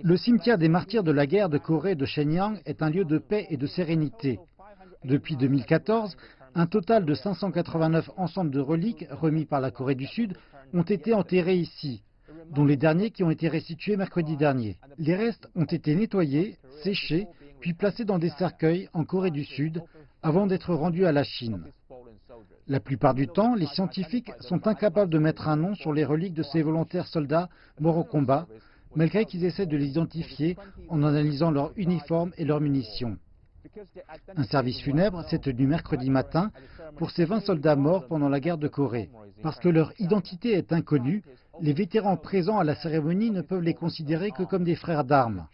Le cimetière des martyrs de la guerre de Corée de Shenyang est un lieu de paix et de sérénité. Depuis 2014, un total de 589 ensembles de reliques remis par la Corée du Sud ont été enterrés ici, dont les derniers qui ont été restitués mercredi dernier. Les restes ont été nettoyés, séchés, puis placés dans des cercueils en Corée du Sud avant d'être rendus à la Chine. La plupart du temps, les scientifiques sont incapables de mettre un nom sur les reliques de ces volontaires soldats morts au combat, malgré qu'ils essaient de les identifier en analysant leurs uniformes et leurs munitions. Un service funèbre s'est tenu mercredi matin pour ces 20 soldats morts pendant la guerre de Corée. Parce que leur identité est inconnue, les vétérans présents à la cérémonie ne peuvent les considérer que comme des frères d'armes.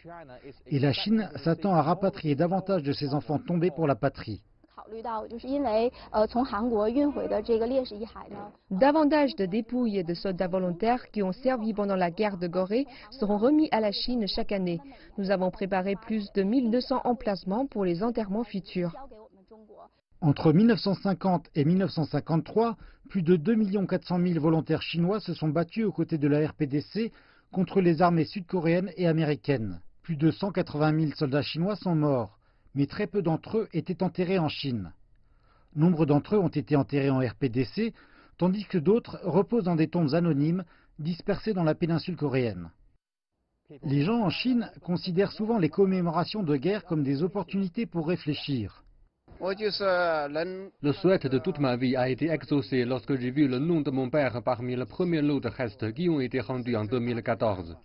Et la Chine s'attend à rapatrier davantage de ses enfants tombés pour la patrie. Davantage de dépouilles de soldats volontaires qui ont servi pendant la guerre de Corée seront remis à la Chine chaque année. Nous avons préparé plus de 1200 emplacements pour les enterrements futurs. Entre 1950 et 1953, plus de 2 400 000 volontaires chinois se sont battus aux côtés de la RPDC contre les armées sud-coréennes et américaines. Plus de 180 000 soldats chinois sont morts, mais très peu d'entre eux étaient enterrés en Chine. Nombre d'entre eux ont été enterrés en RPDC, tandis que d'autres reposent dans des tombes anonymes dispersées dans la péninsule coréenne. Les gens en Chine considèrent souvent les commémorations de guerre comme des opportunités pour réfléchir. Le souhait de toute ma vie a été exaucé lorsque j'ai vu le nom de mon père parmi le premier lot de restes qui ont été rendus en 2014.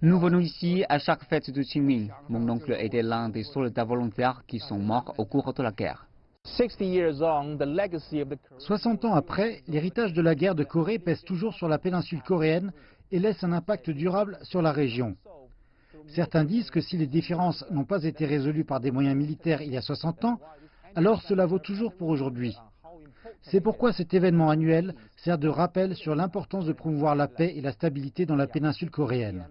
Nous venons ici à chaque fête de Qingming. Mon oncle était l'un des soldats volontaires qui sont morts au cours de la guerre. 60 ans après, l'héritage de la guerre de Corée pèse toujours sur la péninsule coréenne et laisse un impact durable sur la région. Certains disent que si les différences n'ont pas été résolues par des moyens militaires il y a 60 ans, alors cela vaut toujours pour aujourd'hui. C'est pourquoi cet événement annuel sert de rappel sur l'importance de promouvoir la paix et la stabilité dans la péninsule coréenne.